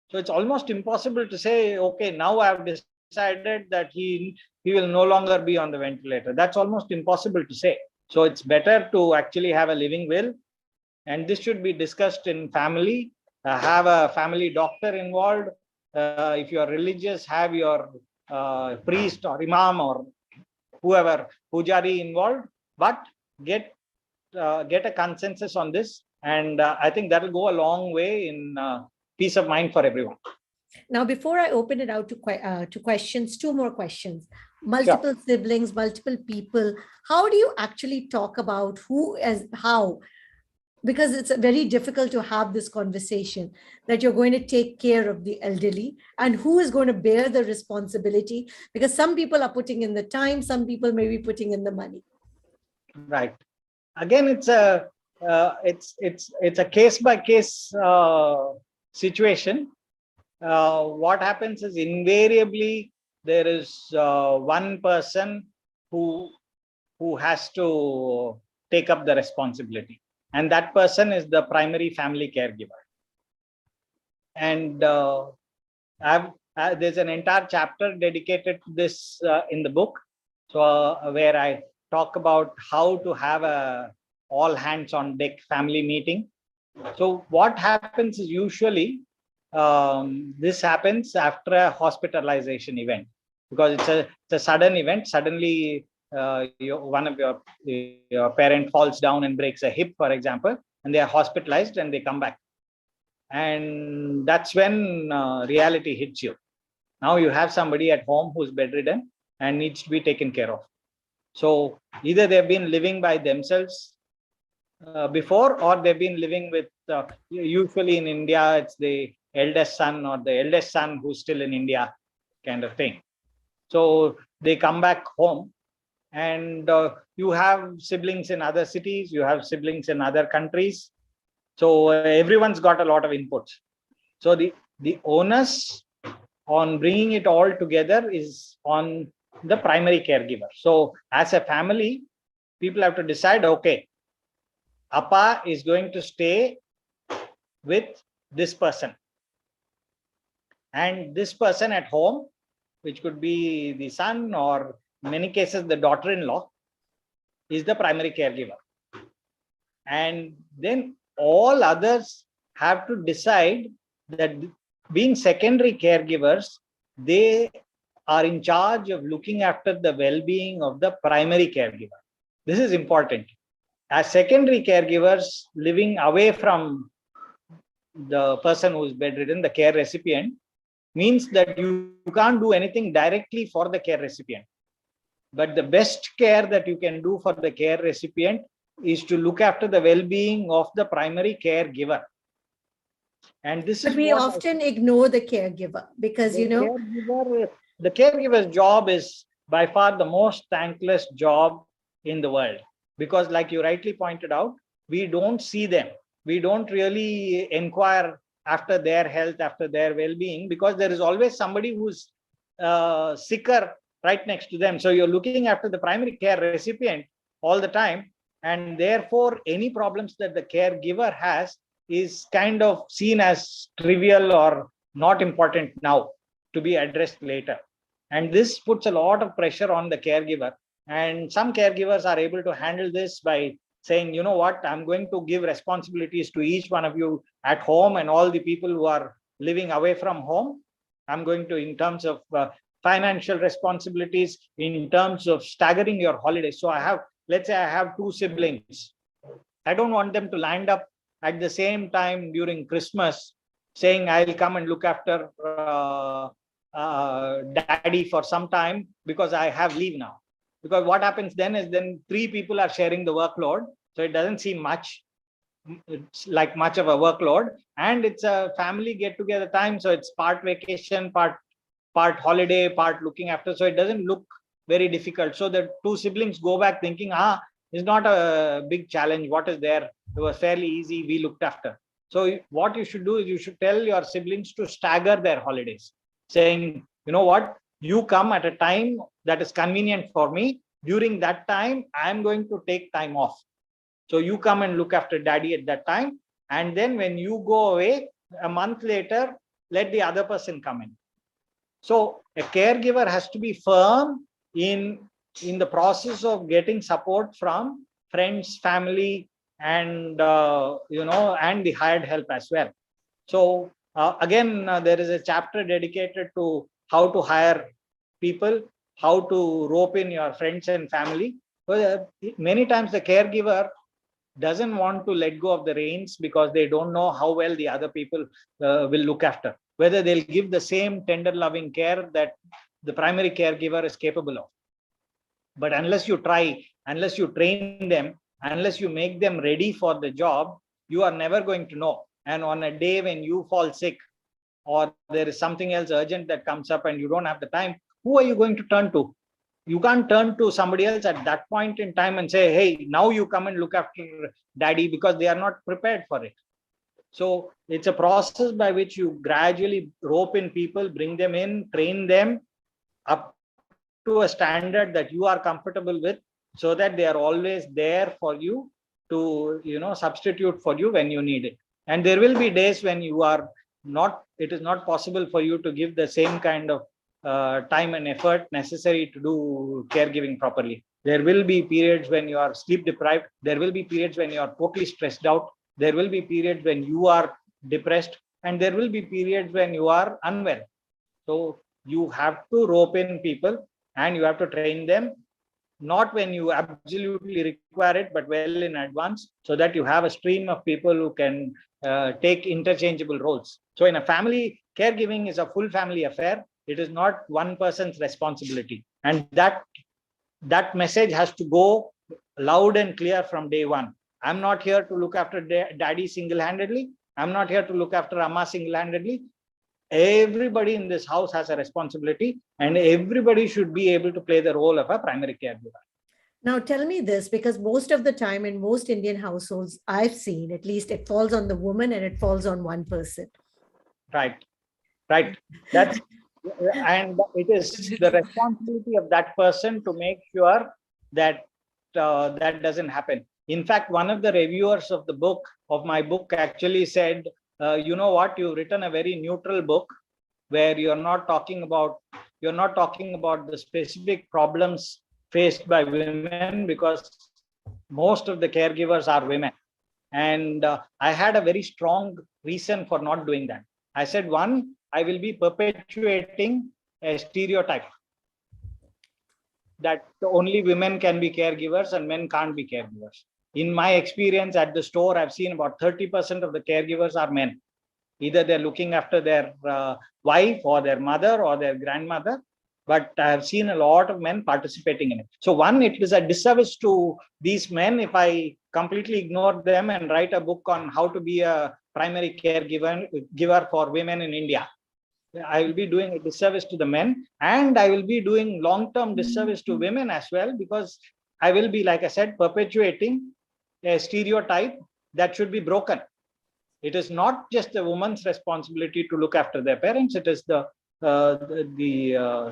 So it's almost impossible to say, okay, now I have decided decided that he will no longer be on the ventilator. That's almost impossible to say. So it's better to actually have a living will, and this should be discussed in family. Have a family doctor involved. If you are religious, have your priest or imam or whoever pujari involved, but get a consensus on this, and I think that will go a long way in peace of mind for everyone. Now, before I open it out to questions, two more questions. Sure. Multiple siblings, multiple people. How do you actually talk about who as how? Because it's very difficult to have this conversation that you're going to take care of the elderly and who is going to bear the responsibility, because some people are putting in the time, some people may be putting in the money. Right. Again, it's a case by case situation. What happens is invariably there is one person who has to take up the responsibility, and that person is the primary family caregiver. And there's an entire chapter dedicated to this in the book, so where I talk about how to have a all hands on deck family meeting. So what happens is usually this happens after a hospitalization event, because it's a sudden event. Suddenly one of your parent falls down and breaks a hip, for example, and they are hospitalized and they come back, and that's when reality hits you. Now you have somebody at home who's bedridden and needs to be taken care of. So either they've been living by themselves before, or they've been living with usually in India it's the eldest son or the eldest son who's still in India, kind of thing. So they come back home, and you have siblings in other cities, you have siblings in other countries, so everyone's got a lot of inputs. So the onus on bringing it all together is on the primary caregiver. So as a family, people have to decide, okay, Appa is going to stay with this person, and this person at home, which could be the son or in many cases the daughter-in-law, is the primary caregiver. And then all others have to decide that being secondary caregivers, they are in charge of looking after the well-being of the primary caregiver. This is important. As secondary caregivers living away from the person who is bedridden, the care recipient, means that you can't do anything directly for the care recipient. But the best care that you can do for the care recipient is to look after the well-being of the primary caregiver. And this But is we what often ignore the caregiver because, the caregiver's job is by far the most thankless job in the world, because like you rightly pointed out, we don't see them. We don't really inquire after their health, after their well-being, because there is always somebody who's sicker right next to them. So you're looking after the primary care recipient all the time, and therefore any problems that the caregiver has is kind of seen as trivial or not important now, to be addressed later. And this puts a lot of pressure on the caregiver. And some caregivers are able to handle this by saying, you know what, I'm going to give responsibilities to each one of you at home, and all the people who are living away from home, I'm going to, in terms of financial responsibilities, in terms of staggering your holidays. So let's say I have two siblings. I don't want them to land up at the same time during Christmas saying, I'll come and look after daddy for some time because I have leave now. Because what happens then is three people are sharing the workload. So it doesn't seem much. It's like much of a workload, and it's a family get together time. So it's part vacation, part holiday, part looking after. So it doesn't look very difficult. So the two siblings go back thinking, it's not a big challenge. What is there? It was fairly easy. We looked after. So what you should do is you should tell your siblings to stagger their holidays, saying, you know what, you come at a time that is convenient for me. During that time, I'm going to take time off. So you come and look after daddy at that time. And then when you go away a month later, let the other person come in. So a caregiver has to be firm in the process of getting support from friends, family, and and the hired help as well. So again, there is a chapter dedicated to how to hire people, how to rope in your friends and family. So, many times the caregiver doesn't want to let go of the reins because they don't know how well the other people will look after, whether they'll give the same tender loving care that the primary caregiver is capable of. But unless you try, unless you train them, unless you make them ready for the job, you are never going to know. And on a day when you fall sick, or there is something else urgent that comes up and you don't have the time, who are you going to turn to? You can't turn to somebody else at that point in time and say, hey, now you come and look after daddy, because they are not prepared for it. So it's a process by which you gradually rope in people, bring them in, train them up to a standard that you are comfortable with, so that they are always there for you to substitute for you when you need it. And there will be days when you are not, it is not possible for you to give the same kind of time and effort necessary to do caregiving properly. There will be periods when you are sleep deprived. There will be periods when you are totally stressed out. There will be periods when you are depressed, and there will be periods when you are unwell. So you have to rope in people and you have to train them, not when you absolutely require it, but well in advance, so that you have a stream of people who can take interchangeable roles. So in a family, caregiving is a full family affair. It is not one person's responsibility. And that message has to go loud and clear from day one. I'm not here to look after daddy single-handedly. I'm not here to look after amma single-handedly. Everybody in this house has a responsibility, and everybody should be able to play the role of a primary caregiver. Now, tell me this, because most of the time in most Indian households I've seen, at least, it falls on the woman and it falls on one person. Right. That's and it is the responsibility of that person to make sure that that doesn't happen. In fact, one of the reviewers of my book actually said, you know what, you've written a very neutral book where you're not talking about the specific problems faced by women, because most of the caregivers are women. And I had a very strong reason for not doing that. I said, one, I will be perpetuating a stereotype that only women can be caregivers and men can't be caregivers. In my experience at the store, I've seen about 30% of the caregivers are men. Either they're looking after their wife or their mother or their grandmother, but I have seen a lot of men participating in it. So one, it is a disservice to these men if I completely ignore them and write a book on how to be a primary caregiver for women in India. I will be doing a disservice to the men, and I will be doing long-term disservice to women as well, because I will be, like I said, perpetuating a stereotype that should be broken. It is not just a woman's responsibility to look after their parents. It is the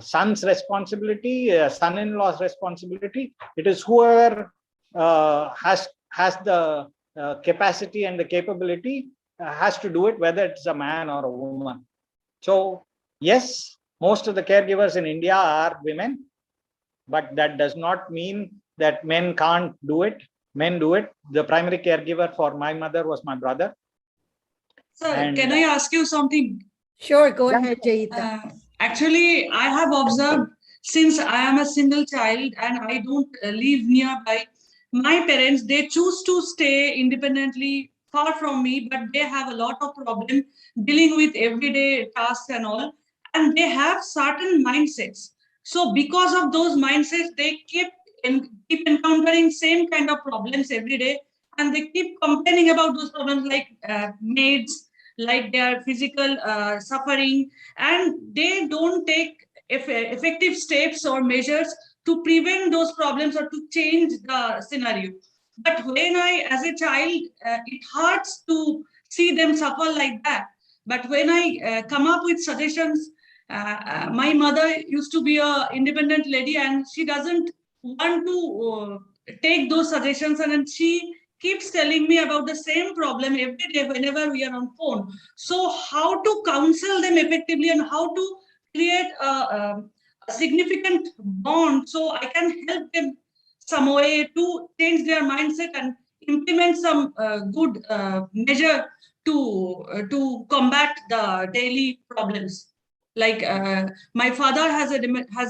son's responsibility, son-in-law's responsibility. It is whoever has the capacity and the capability has to do it, whether it's a man or a woman. So yes, most of the caregivers in India are women, but that does not mean that men can't do it. Men do it. The primary caregiver for my mother was my brother. Sir, can I ask you something? Sure, go ahead, Jaita. Actually, I have observed, since I am a single child and I don't live nearby, my parents, they choose to stay independently far from me, but they have a lot of problem dealing with everyday tasks and all, and they have certain mindsets. So because of those mindsets, they keep encountering same kind of problems every day, and they keep complaining about those problems, like maids, like their physical suffering, and they don't take effective steps or measures to prevent those problems or to change the scenario. But when I, as a child, it hurts to see them suffer like that. But when I come up with suggestions, my mother used to be a independent lady, and she doesn't want to take those suggestions, and she keeps telling me about the same problem every day whenever we are on phone. So how to counsel them effectively and how to create a significant bond, so I can help them some way to change their mindset and implement some good measure to combat the daily problems. Like my father has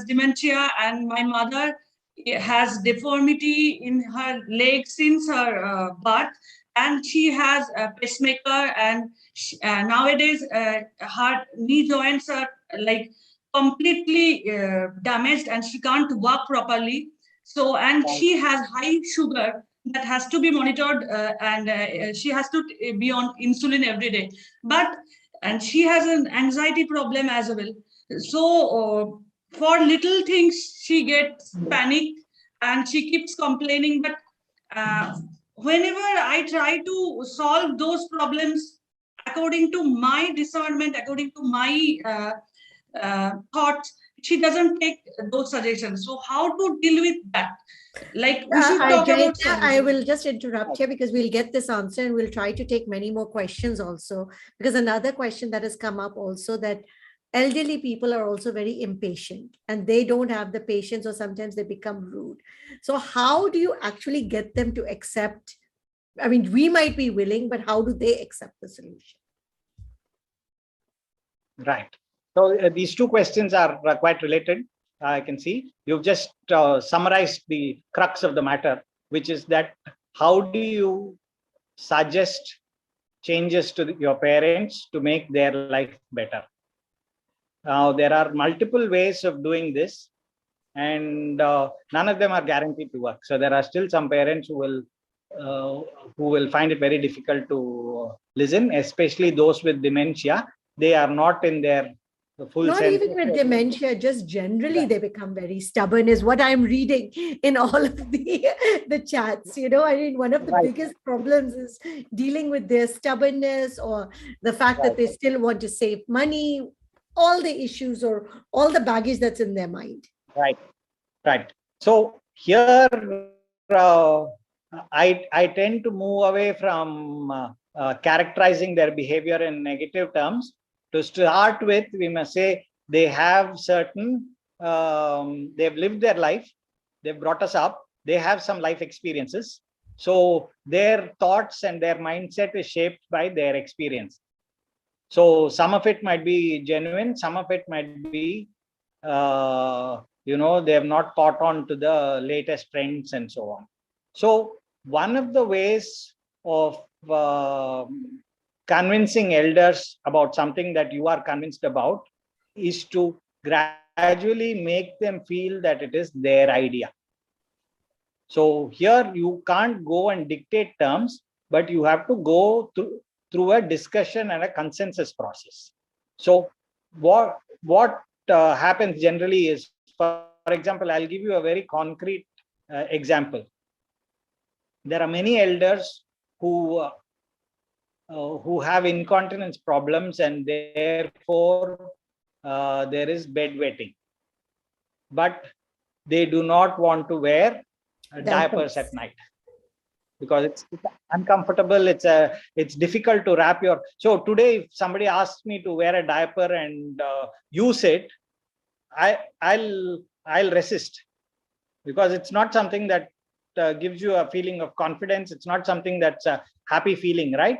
dementia, and my mother has deformity in her leg since her birth, and she has a pacemaker, and nowadays her knee joints are like completely damaged, and she can't walk properly. So, and she has high sugar that has to be monitored, and she has to be on insulin every day. But and she has an anxiety problem as well. So for little things she gets panic and she keeps complaining. But whenever I try to solve those problems according to my discernment, according to my thoughts, she doesn't take those suggestions. So how to deal with that? Like we should talk about Janita, I solutions. will just interrupt here because we'll get this answer and we'll try to take many more questions also. Because another question that has come up also, that elderly people are also very impatient and they don't have the patience, or sometimes they become rude. So how do you actually get them to accept? I mean, we might be willing, but how do they accept the solution? Right. So these two questions are quite related. I can see you've just summarized the crux of the matter, which is that how do you suggest changes to your parents to make their life better? Now, there are multiple ways of doing this, and none of them are guaranteed to work. So there are still some parents who will find it very difficult to listen, especially those with dementia. They are not in their full Not sense. even with dementia, just generally they become very stubborn, is what I'm reading in all of the chats. You know, I mean, one of the biggest problems is dealing with their stubbornness, or the fact that they still want to save money, all the issues or all the baggage that's in their mind. Right. So here, I tend to move away from characterizing their behavior in negative terms. To start with, we must say they have certain, they've lived their life, they've brought us up, they have some life experiences. So their thoughts and their mindset is shaped by their experience. So some of it might be genuine, some of it might be, they have not caught on to the latest trends and so on. So one of the ways of convincing elders about something that you are convinced about is to gradually make them feel that it is their idea. So here you can't go and dictate terms, but you have to go through a discussion and a consensus process. So what happens generally is, for example, I'll give you a very concrete example. There are many elders who have incontinence problems, and therefore there is bedwetting, but they do not want to wear diapers at night because it's uncomfortable. It's difficult to wrap your. So today, if somebody asks me to wear a diaper and use it, I'll resist, because it's not something that gives you a feeling of confidence. It's not something that's a happy feeling, right?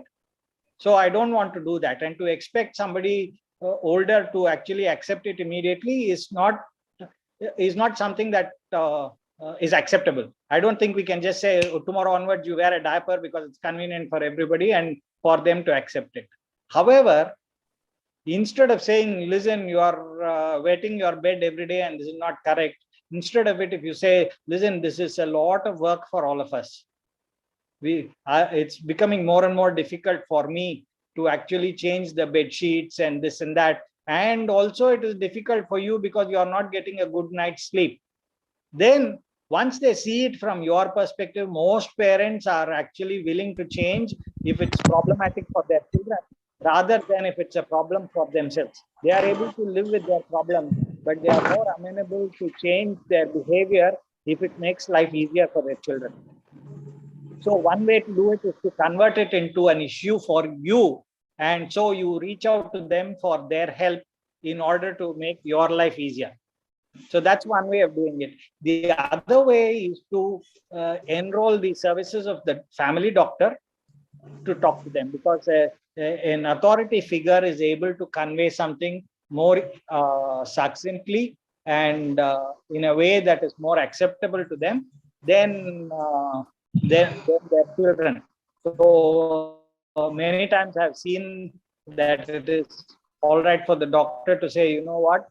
So I don't want to do that. And to expect somebody older to actually accept it immediately is not something that is acceptable. I don't think we can just say, oh, tomorrow onwards you wear a diaper because it's convenient for everybody and for them to accept it. However, instead of saying, listen, you are wetting your bed every day and this is not correct, instead of it, if you say, listen, this is a lot of work for all of us. It's becoming more and more difficult for me to actually change the bed sheets and this and that. And also it is difficult for you because you are not getting a good night's sleep. Then once they see it from your perspective, most parents are actually willing to change if it's problematic for their children, rather than if it's a problem for themselves. They are able to live with their problem, but they are more amenable to change their behavior if it makes life easier for their children. So one way to do it is to convert it into an issue for you. And so you reach out to them for their help in order to make your life easier. So that's one way of doing it. The other way is to enroll the services of the family doctor to talk to them, because an authority figure is able to convey something more succinctly and in a way that is more acceptable to them than their children. So many times I've seen that it is all right for the doctor to say, you know what,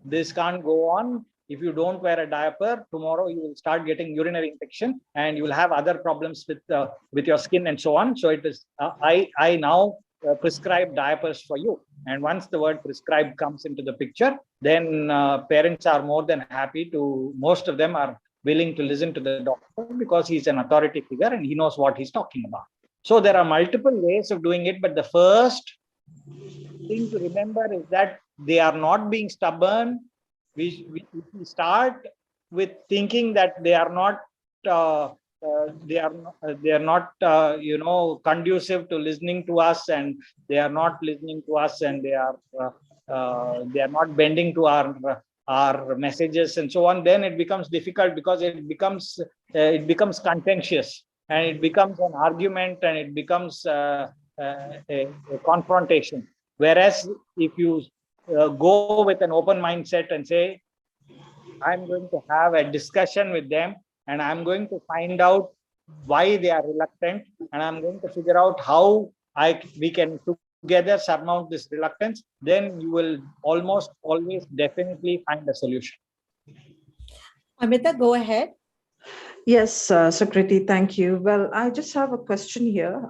this can't go on. If you don't wear a diaper, tomorrow you will start getting urinary infection and you will have other problems with your skin and so on. So it is I now prescribe diapers for you. And once the word prescribe comes into the picture, then parents are more than happy to, most of them are willing to listen to the doctor, because he's an authority figure and he knows what he's talking about. So there are multiple ways of doing it, but the first thing to remember is that they are not being stubborn. We start with thinking that they are not conducive to listening to us, and they are not listening to us, and they are not bending to our messages and so on. Then it becomes difficult, because it becomes contentious, and it becomes an argument, and it becomes a confrontation. Whereas if you go with an open mindset and say, I'm going to have a discussion with them, and I'm going to find out why they are reluctant, and I'm going to figure out how we can together surmount this reluctance, then you will almost always definitely find a solution. Amita, go ahead. Yes, Sukriti, thank you. Well, I just have a question here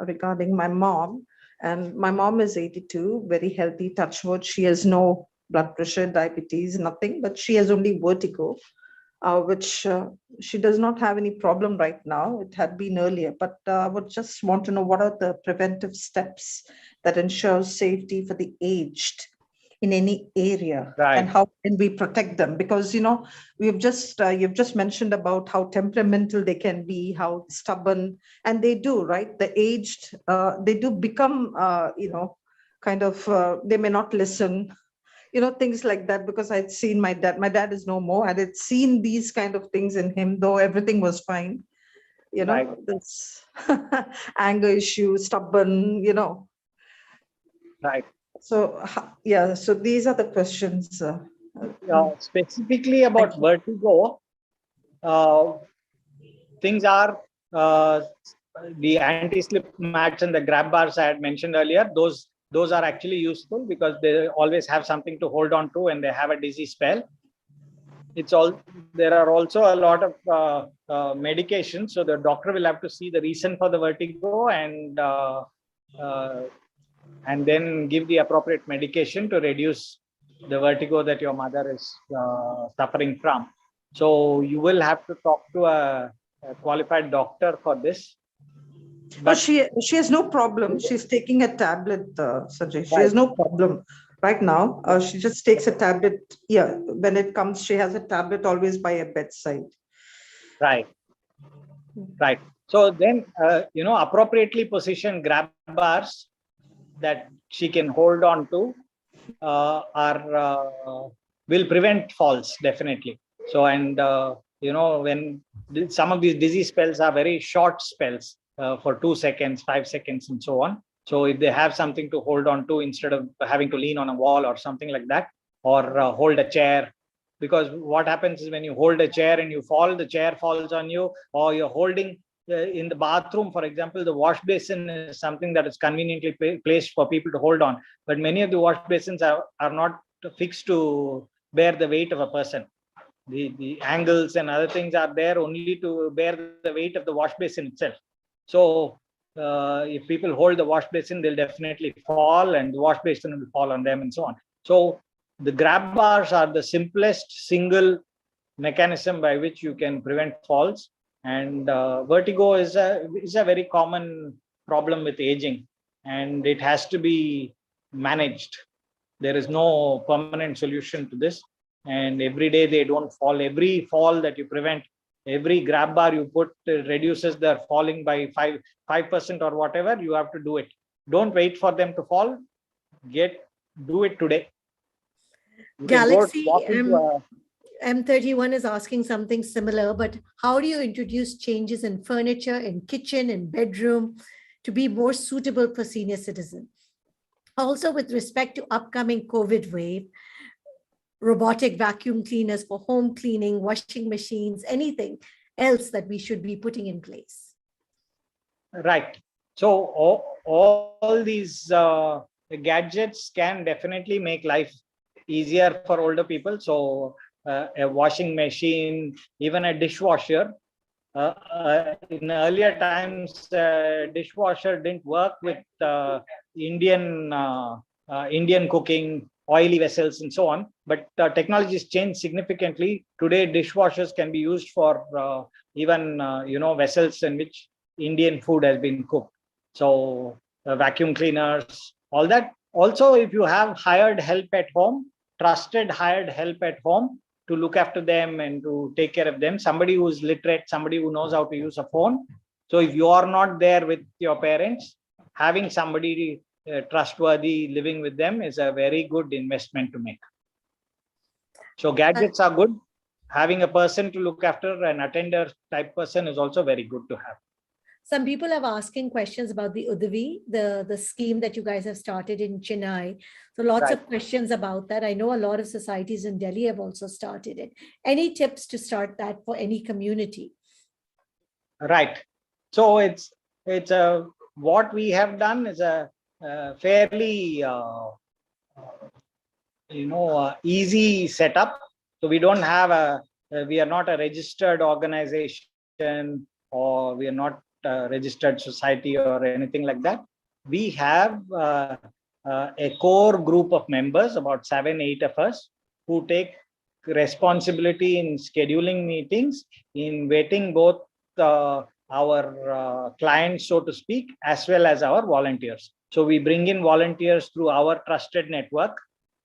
regarding my mom. And my mom is 82, very healthy, touch wood. She has no blood pressure, diabetes, nothing, but she has only vertigo, which she does not have any problem right now. It had been earlier, but I would just want to know, what are the preventive steps that ensure safety for the aged in any area, Right. and how can we protect them? Because you've just mentioned about how temperamental they can be, how stubborn, and they do, right? The aged, they do become kind of they may not listen, things like that. Because I'd seen my dad is no more, and I'd seen these kind of things in him, though everything was fine. Right. This anger issue, stubborn, Right. So, yeah, so these are the questions. Specifically about vertigo, things are the anti-slip mats and the grab bars I had mentioned earlier. Those are actually useful, because they always have something to hold on to and they have a dizzy spell. There are also a lot of medications, so the doctor will have to see the reason for the vertigo and then give the appropriate medication to reduce the vertigo that your mother is suffering from. So you will have to talk to a qualified doctor for this. But she has no problem. She's taking a tablet, Sanjay. She has no problem right now. She just takes a tablet. Yeah, when it comes, she has a tablet always by her bedside. Right. So then, appropriately positioned grab bars that she can hold on to will prevent falls, definitely. So, and when some of these dizzy spells are very short spells, for 2 seconds, 5 seconds, and so on. So if they have something to hold on to instead of having to lean on a wall or something like that, or hold a chair, because what happens is when you hold a chair and you fall, the chair falls on you, or you're holding in the bathroom, for example, the wash basin is something that is conveniently placed for people to hold on. But many of the wash basins are not fixed to bear the weight of a person. The angles and other things are there only to bear the weight of the wash basin itself. So if people hold the wash basin, they'll definitely fall, and the wash basin will fall on them and so on. So the grab bars are the simplest single mechanism by which you can prevent falls. And vertigo is a very common problem with aging, and it has to be managed. There is no permanent solution to this. And every day they don't fall. Every fall that you prevent, every grab bar you put reduces their falling by 5% or whatever. You have to do it. Don't wait for them to fall. Do it today. You can Galaxy walk into a M31 is asking something similar, but how do you introduce changes in furniture, in kitchen, in bedroom to be more suitable for senior citizens? Also, with respect to upcoming COVID wave, robotic vacuum cleaners for home cleaning, washing machines, anything else that we should be putting in place? right. So all these gadgets can definitely make life easier for older people. So a washing machine, even a dishwasher. In earlier times, dishwasher didn't work with Indian cooking, oily vessels, and so on. But technology has changed significantly. Today, dishwashers can be used for even vessels in which Indian food has been cooked. So vacuum cleaners, all that. Also, if you have hired help at home, trusted hired help at home to look after them and to take care of them, somebody who is literate, somebody who knows how to use a phone. So if you are not there with your parents, having somebody trustworthy living with them is a very good investment to make. So gadgets are good. Having a person to look after, an attender type person, is also very good to have. Some people are asking questions about the Udavi, the scheme that you guys have started in Chennai. So lots Right. of questions about that. I know a lot of societies in Delhi have also started it. Any tips to start that for any community? Right. So it's a what we have done is a fairly easy setup. So we don't have we are not a registered organization, or we are not a registered society or anything like that. We have a core group of members, about 7-8 of us, who take responsibility in scheduling meetings, in waiting both our clients, so to speak, as well as our volunteers. So we bring in volunteers through our trusted network,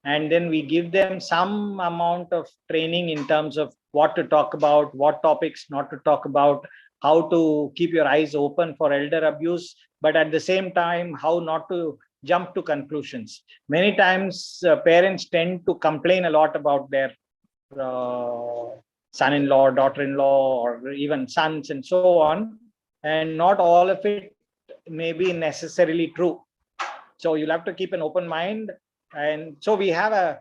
and then we give them some amount of training in terms of what to talk about, what topics not to talk about, how to keep your eyes open for elder abuse, but at the same time, how not to jump to conclusions. Many times, parents tend to complain a lot about their son-in-law, daughter-in-law, or even sons, and so on, and not all of it may be necessarily true. So you'll have to keep an open mind. And so we have a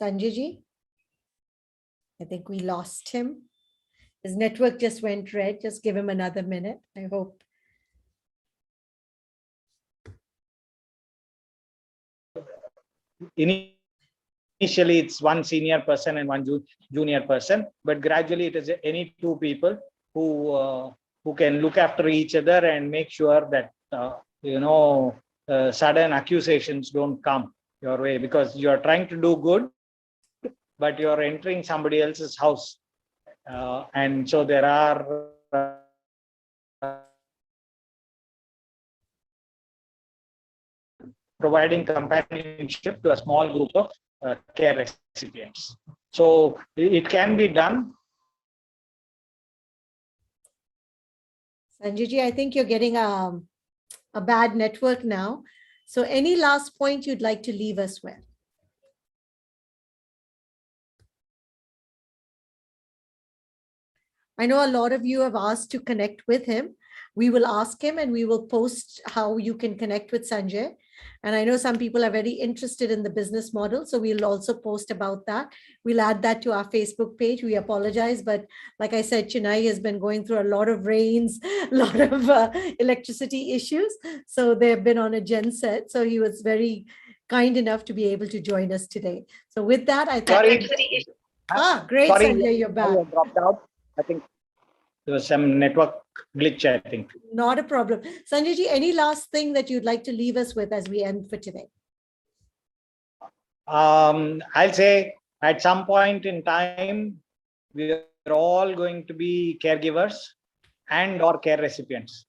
Sanjay ji, I think we lost him. His network just went red. Just give him another minute. I hope. Initially it's one senior person and one junior person, but gradually it is any two people who can look after each other and make sure that sudden accusations don't come your way, because you are trying to do good, but you're entering somebody else's house, and so there are providing companionship to a small group of care recipients. So it can be done. Sanjay ji, I think you're getting a bad network now. So any last point you'd like to leave us with? I know a lot of you have asked to connect with him. We will ask him and we will post how you can connect with Sanjay. And I know some people are very interested in the business model, so we'll also post about that. We'll add that to our Facebook page. We apologize, but like I said, Chennai has been going through a lot of rains, a lot of electricity issues. So they've been on a gen set. So he was very kind enough to be able to join us today. So with that, I thought. Sorry. Great, Sorry, Sanjay, you're back. I dropped out. I think there was some network glitch, I think. Not a problem. Sanjay ji, any last thing that you'd like to leave us with as we end for today? I'll say at some point in time, we are all going to be caregivers and or care recipients.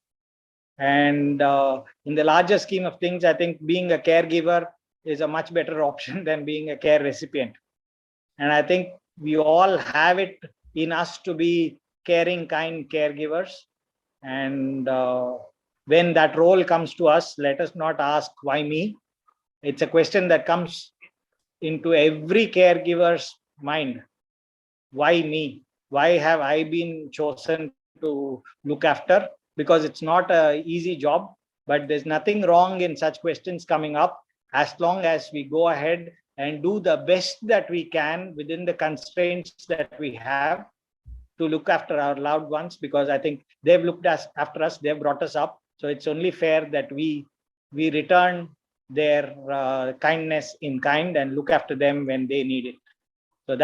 And in the larger scheme of things, I think being a caregiver is a much better option than being a care recipient. And I think we all have it in us to be caring, kind caregivers. And when that role comes to us, let us not ask why me. It's a question that comes into every caregiver's mind. Why me? Why have I been chosen to look after? Because it's not an easy job, but there's nothing wrong in such questions coming up, as long as we go ahead and do the best that we can within the constraints that we have to look after our loved ones, because I think they've looked after us, they've brought us up. So it's only fair that we return their kindness in kind and look after them when they need it. So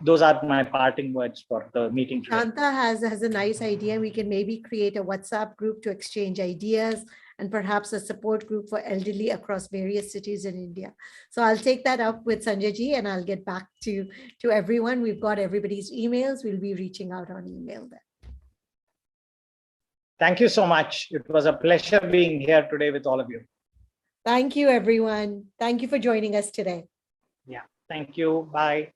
those are my parting words for the meeting today. Shanta has a nice idea. We can maybe create a WhatsApp group to exchange ideas, and perhaps a support group for elderly across various cities in India. So I'll take that up with Sanjay ji, and I'll get back to everyone. We've got everybody's emails. We'll be reaching out on email then. Thank you so much. It was a pleasure being here today with all of you. Thank you, everyone. Thank you for joining us today. Yeah. Thank you. Bye.